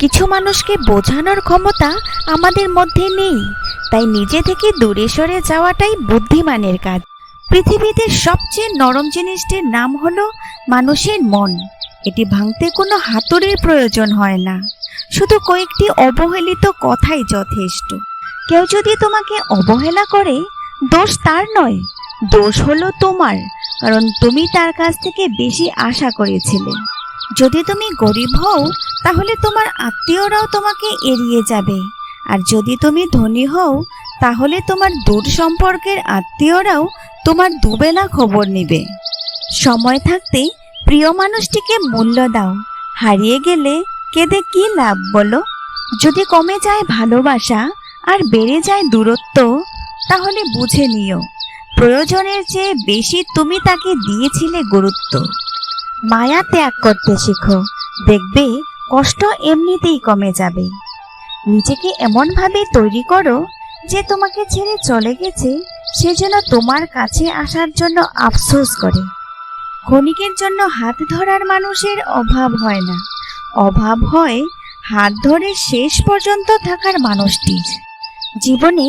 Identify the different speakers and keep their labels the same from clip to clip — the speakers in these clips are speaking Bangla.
Speaker 1: কিছু মানুষকে বোঝানোর ক্ষমতা আমাদের মধ্যে নেই, তাই নিজে থেকে দূরে সরে যাওয়াটাই বুদ্ধিমানের কাজ। পৃথিবীতে সবচেয়ে নরম জিনিসটির নাম হলো মানুষের মন। এটি ভাঙতে কোনো হাতুড়ির প্রয়োজন হয় না, শুধু কয়েকটি অবহেলিত কথাই যথেষ্ট। কেউ যদি তোমাকে অবহেলা করে, দোষ তার নয়, দোষ হলো তোমার, কারণ তুমি তার কাছ থেকে বেশি আশা করেছিলে। যদি তুমি গরিব হও, তাহলে তোমার আত্মীয়রাও তোমাকে এড়িয়ে যাবে, আর যদি তুমি ধনী হও, তাহলে তোমার দূর সম্পর্কের আত্মীয়রাও তোমার দুবেলা খবর নেবে। সময় থাকতে প্রিয় মানুষটিকে মূল্য দাও, হারিয়ে গেলে কেঁদে কি লাভ বলো? যদি কমে যায় ভালোবাসা আর বেড়ে যায় দূরত্ব, তাহলে বুঝে নিও প্রয়োজনের চেয়ে বেশি তুমি তাকে দিয়েছিলে গুরুত্ব। মায়া ত্যাগ করতে শেখো, দেখবে কষ্ট এমনিতেই কমে যাবে। নিজেকে এমনভাবে তৈরি করো যে তোমাকে ছেড়ে চলে গেছে সে যেন তোমার কাছে আসার জন্য আফসোস করে। ক্ষণিকের জন্য হাত ধরার মানুষের অভাব হয় না, অভাব হয় হাত ধরে শেষ পর্যন্ত থাকার মানুষটির। জীবনে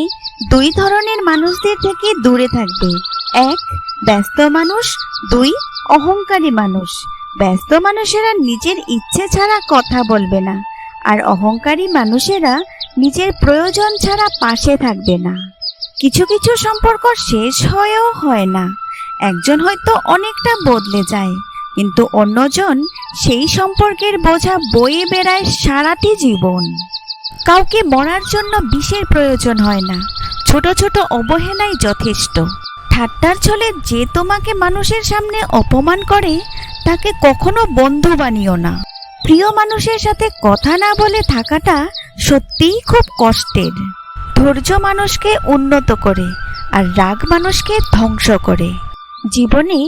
Speaker 1: দুই ধরনের মানুষদের থেকে দূরে থাকবে, এক ব্যস্ত মানুষ, দুই অহংকারী মানুষ। ব্যস্ত মানুষেরা নিজের ইচ্ছে ছাড়া কথা বলবে না, আর অহংকারী মানুষেরা নিজের প্রয়োজন ছাড়া পাশে থাকবে না। কিছু কিছু সম্পর্ক শেষ হয়েও হয় না, একজন হয়তো অনেকটা বদলে যায়, কিন্তু অন্যজন সেই সম্পর্কের বোঝা বয়ে বেড়ায় সারাটি জীবন। কাউকে মরার জন্য বিষের প্রয়োজন হয় না, ছোট ছোট অবহেলাই যথেষ্ট। ঠাট্টার ছলে যে তোমাকে মানুষের সামনে অপমান করে, তাকে কখনো বন্ধু বানিও না। প্রিয় মানুষের সাথে কথা না বলে থাকাটা সত্যিই খুব কষ্টের। ধৈর্য মানুষকে উন্নত করে, আর রাগ মানুষকে ধ্বংস করে। জীবনে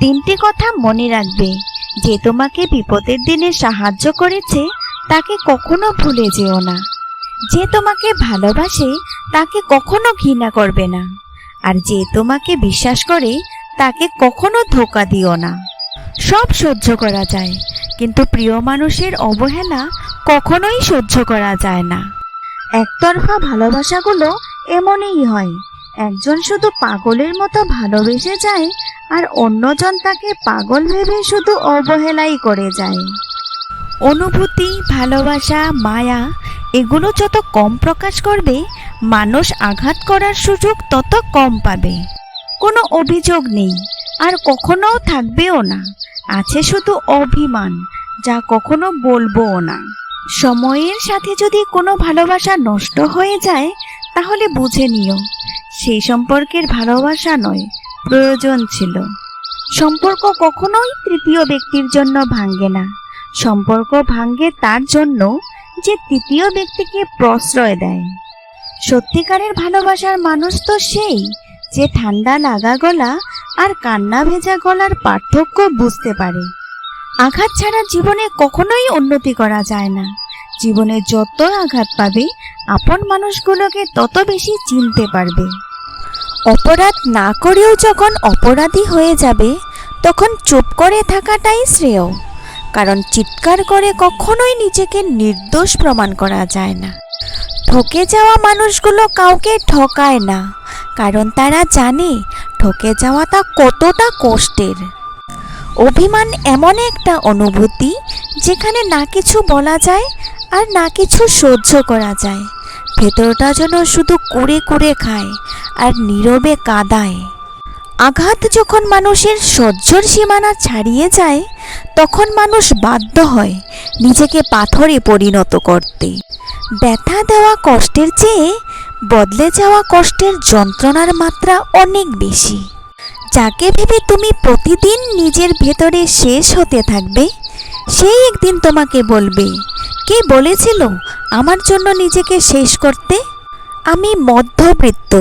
Speaker 1: তিনটি কথা মনে রাখবে, যে তোমাকে বিপদের দিনে সাহায্য করেছে তাকে কখনো ভুলে যেও না। যে তোমাকে ভালোবাসে তাকে কখনো ঘৃণা করবে না, আর যে তোমাকে বিশ্বাস করে তাকে কখনো ধোঁকা দিও না। সব সহ্য করা যায়, কিন্তু প্রিয় মানুষের অবহেলা কখনোই সহ্য করা যায় না। একতরফা ভালোবাসাগুলো এমনই হয়, একজন শুধু পাগলের মতো ভালোবেসে যায়, আর অন্যজন তাকে পাগল ভেবে শুধু অবহেলাই করে যায়। অনুভূতি, ভালোবাসা, মায়া এগুলো যত কম প্রকাশ করবে, মানুষ আঘাত করার সুযোগ তত কম পাবে। কোনো অভিযোগ নেই, আর কখনোও থাকবেও না। আছে শুধু অভিমান, যা কখনো বলবোও না। সময়ের সাথে যদি কোনো ভালোবাসা নষ্ট হয়ে যায়, তাহলে বুঝে নিও সেই সম্পর্কের ভালোবাসা নয়, প্রয়োজন ছিল। সম্পর্ক কখনোই তৃতীয় ব্যক্তির জন্য ভাঙ্গে না, সম্পর্ক ভাঙ্গে তার জন্য যে তৃতীয় ব্যক্তিকে প্রশ্রয় দেয়। সত্যিকারের ভালোবাসার মানুষ তো সেই যে ঠান্ডা লাগা গলা আর কান্না ভেজা গলার পার্থক্য বুঝতে পারে। আঘাত ছাড়া জীবনে কখনোই উন্নতি করা যায় না। জীবনে যত আঘাত পাবে, আপন মানুষগুলোকে তত বেশি চিনতে পারবে। অপরাধ না করেও যখন অপরাধী হয়ে যাবে, তখন চুপ করে থাকাটাই শ্রেয়, কারণ চিৎকার করে কখনোই নিজেকে নির্দোষ প্রমাণ করা যায় না। ঠকে যাওয়া মানুষগুলো কাউকে ঠকায় না, কারণ তারা জানে ঠকে যাওয়াটা কতটা কষ্টের। অভিমান এমন একটা অনুভূতি যেখানে না কিছু বলা যায় আর না কিছু সহ্য করা যায়। ভেতরটা যেন শুধু কুড়ে কুড়ে খায় আর নীরবে কাঁদায়। আঘাত যখন মানুষের সহ্যর সীমানা ছাড়িয়ে যায়, তখন মানুষ বাধ্য হয় নিজেকে পাথরে পরিণত করতে। ব্যথা দেওয়া কষ্টের চেয়ে বদলে যাওয়া কষ্টের যন্ত্রণার মাত্রা অনেক বেশি। যাকে ভেবে তুমি প্রতিদিন নিজের ভেতরে শেষ হতে থাকবে, সেই একদিন তোমাকে বলবে, কে বলেছিল আমার জন্য নিজেকে শেষ করতে? আমি মধ্যবিত্ত,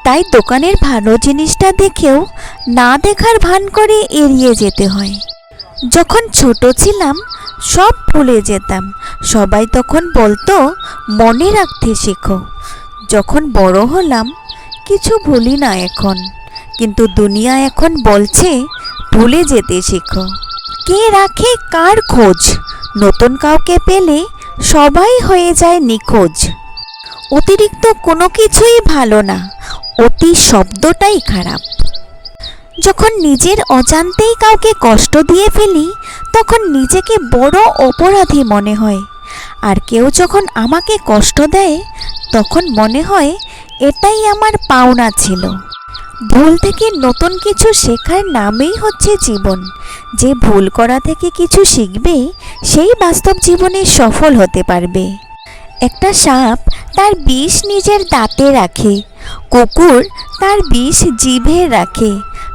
Speaker 1: তাই দোকানের ভালো জিনিসটা দেখেও না দেখার ভান করে এড়িয়ে যেতে হয়। যখন ছোট ছিলাম সব ভুলে যেতাম, সবাই তখন বলতো মনে রাখতে শেখো। যখন বড় হলাম কিছু ভুলি না এখন, কিন্তু দুনিয়া এখন বলছে ভুলে যেতে শেখো। কে রাখে কার খোঁজ? নতুন কাউকে পেলে সবাই হয়ে যায় নিখোঁজ। অতিরিক্ত কোনো কিছুই ভালো না, অতি শব্দটাই খারাপ। যখন নিজের অজান্তেই কাউকে কষ্ট দিয়ে ফেলি তখন নিজেকে বড় অপরাধী মনে হয়। আর কেউ যখন আমাকে কষ্ট দেয় তখন মনে হয় এটাই আমার পাওনা ছিল। ভুল থেকে নতুন কিছু শেখার নামেই হচ্ছে জীবন। যে ভুল করা থেকে কিছু শিখবে সেই বাস্তব জীবনে সফল হতে পারবে। একটা সাপ তার বিষ নিজের দাঁতে রাখে, কুকুর তার বিষ জিভে রাখে,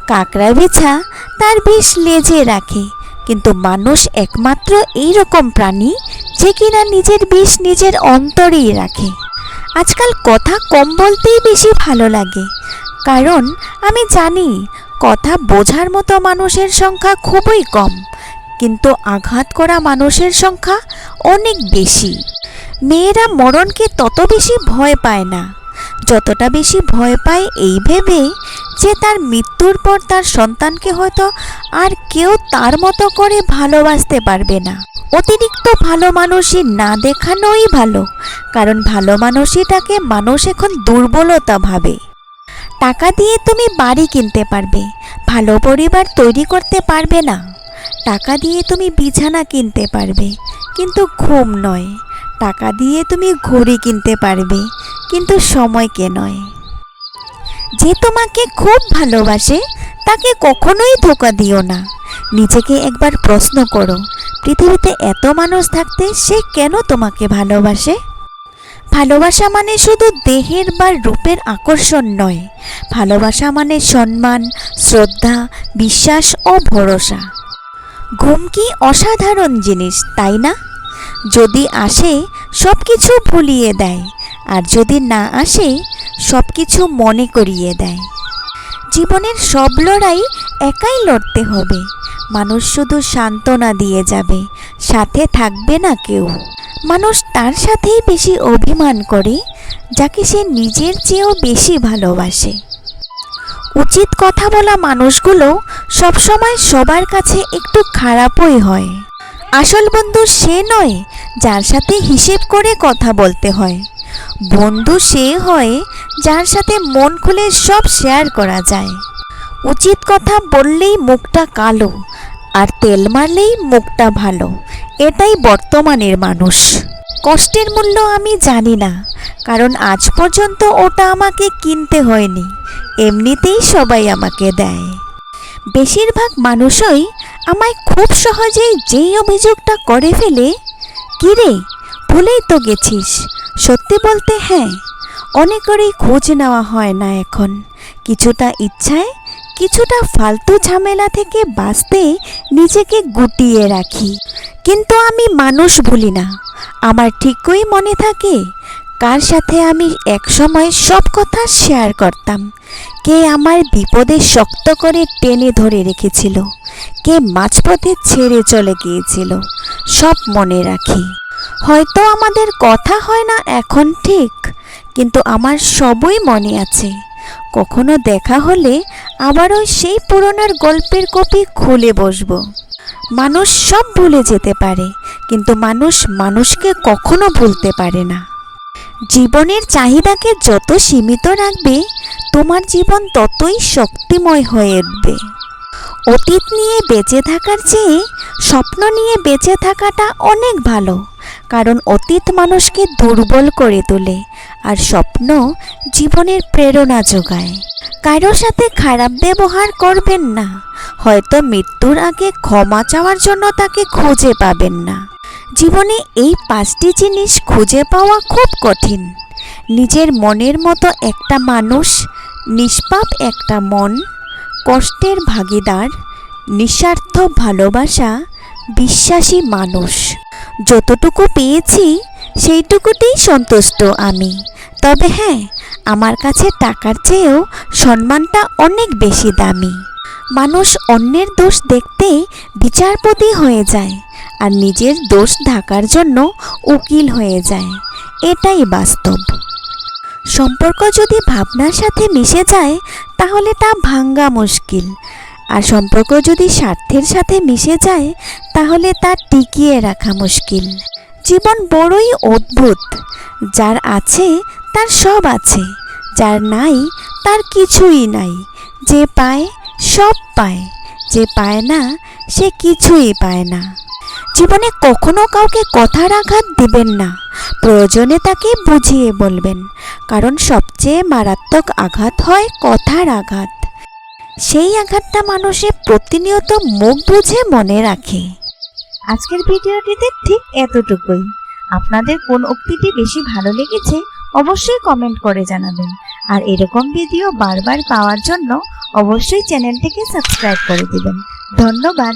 Speaker 1: কাকড়া বিছা তার বিষ লেজে রাখে, কিন্তু মানুষ একমাত্র এই রকম প্রাণী যে কিনা নিজের বিষ নিজের অন্তরেই রাখে। আজকাল কথা কম বলতেই বেশি ভালো লাগে, কারণ আমি জানি কথা বোঝার মতো মানুষের সংখ্যা খুবই কম, কিন্তু আঘাত করা মানুষের সংখ্যা অনেক বেশি। মেয়েরা মরণকে তত বেশি ভয় পায় না যতটা বেশি ভয় পায় এই ভেবে যে তার মৃত্যুর পর তার সন্তানকে হয়তো আর কেউ তার মতো করে ভালোবাসতে পারবে না। অতিরিক্ত ভালো মানুষই না দেখানোই ভালো, কারণ ভালো মানুষটাকে মানুষ এখন দুর্বলতা ভাবে। টাকা দিয়ে তুমি বাড়ি কিনতে পারবে, ভালো পরিবার তৈরি করতে পারবে না। টাকা দিয়ে তুমি বিছানা কিনতে পারবে, কিন্তু ঘুম নয়। টাকা দিয়ে তুমি ঘড়ি কিনতে পারবে, কিন্তু সময়কে নয়। যে তোমাকে খুব ভালোবাসে তাকে কখনোই ধোঁকা দিও না। নিজেকে একবার প্রশ্ন করো, পৃথিবীতে এত মানুষ থাকতে সে কেন তোমাকে ভালোবাসে? ভালোবাসা মানে শুধু দেহের বা রূপের আকর্ষণ নয়। ভালোবাসা মানে সম্মান, শ্রদ্ধা, বিশ্বাস ও ভরসা। ঘুম কি অসাধারণ জিনিস, তাই না? যদি আসে সব কিছু ভুলিয়ে দেয়, আর যদি না আসে সব কিছু মনে করিয়ে দেয়। জীবনের সব লড়াই একাই লড়তে হবে। মানুষ শুধু সান্ত্বনা দিয়ে যাবে, সাথে থাকবে না কেউ। মানুষ তার সাথেই বেশি অভিমান করে যাকে সে নিজের চেয়েও বেশি ভালোবাসে। উচিত কথা বলা মানুষগুলো সবসময় সবার কাছে একটু খারাপই হয়। আসল বন্ধু সে নয় যার সাথে হিসেব করে কথা বলতে হয়। বন্ধু সে হয় যার সাথে মন খুলে সব শেয়ার করা যায়। উচিত কথা বললেই মুখটা কালো, আর তেল মারলেই মুখটা ভালো। এটাই বর্তমানের মানুষ। কষ্টের মূল্য আমি জানি না, কারণ আজ পর্যন্ত ওটা আমাকে কিনতে হয়নি, এমনিতেই সবাই আমাকে দেয়। বেশিরভাগ মানুষই আমায় খুব সহজেই যেই অভিযোগটা করে ফেলে, "কি রে, ভুলেই তো গেছিস?" সত্যি বলতে হ্যাঁ, অনেকেরই খোঁজ নেওয়া হয় না এখন। কিছুটা ইচ্ছায়, কিছুটা ফালতু ঝামেলা থেকে বাঁচতে নিজেকে গুটিয়ে রাখি। কিন্তু আমি মানুষ ভুলি না। আমার ঠিকই মনে থাকে কার সাথে আমি একসময় সব কথা শেয়ার করতাম, কে আমার বিপদে শক্ত করে টেনে ধরে রেখেছিল, কে মাঝপথে ছেড়ে চলে গিয়েছিল। সব মনে রাখি। হয়তো আমাদের কথা হয় না এখন ঠিক, কিন্তু আমার সবই মনে আছে। কখনো দেখা হলে আবারও সেই পুরনোর গল্পের কপি খুলে বসবো। মানুষ সব ভুলে যেতে পারে, কিন্তু মানুষ মানুষকে কখনো ভুলতে পারে না। জীবনের চাহিদাকে যত সীমিত রাখবে, তোমার জীবন ততই শক্তিময় হয়ে উঠবে। অতীত নিয়ে বেঁচে থাকার চেয়ে স্বপ্ন নিয়ে বেঁচে থাকাটা অনেক ভালো, কারণ অতীত মানুষকে দুর্বল করে তোলে, আর স্বপ্ন জীবনের প্রেরণা যোগায়। কারো সাথে খারাপ ব্যবহার করবেন না, হয়তো মৃত্যুর আগে ক্ষমা চাওয়ার জন্য তাকে খুঁজে পাবেন না। জীবনে এই 5টি জিনিস খুঁজে পাওয়া খুব কঠিন: নিজের মনের মতো একটা মানুষ, নিষ্পাপ একটা মন, কষ্টের ভাগিদার, নিঃস্বার্থ ভালোবাসা, বিশ্বাসী মানুষ। যতটুকু পেয়েছি সেইটুকুতেই সন্তুষ্ট আমি। তবে হ্যাঁ, আমার কাছে টাকার চেয়েও সম্মানটা অনেক বেশি দামি। মানুষ অন্যের দোষ দেখতে বিচারপতি হয়ে যায়, আর নিজের দোষ ঢাকার জন্য উকিল হয়ে যায়। এটাই বাস্তব। সম্পর্ক যদি ভাবনার সাথে মিশে যায় তাহলে তা ভাঙা মুশকিল, আর সম্পর্ক যদি স্বার্থের সাথে মিশে যায় তাহলে তা টিকিয়ে রাখা মুশকিল। জীবন বড়ই অদ্ভুত। যার আছে তার সব আছে, যার নাই তার কিছুই নাই। যে পায় সব পায়, যে পায় না সে কিছুই পায় না। জীবনে কখনো কাউকে কথার আঘাত দিবেন না, প্রয়োজনে তাকে বুঝিয়ে বলবেন, কারণ সবচেয়ে মারাত্মক আঘাত হয় কথার আঘাত। সেই আঘাতটা মানুষে প্রতিনিয়ত মুখ বুঝে মনে রাখে। আজকের ভিডিওটিতে ঠিক এতটুকুই। আপনাদের কোন উক্তিটি বেশি ভালো লেগেছে অবশ্যই কমেন্ট করে জানাবেন। আর এরকম ভিডিও বারবার পাওয়ার জন্য অবশ্যই চ্যানেলটিকে সাবস্ক্রাইব করে দিবেন। ধন্যবাদ।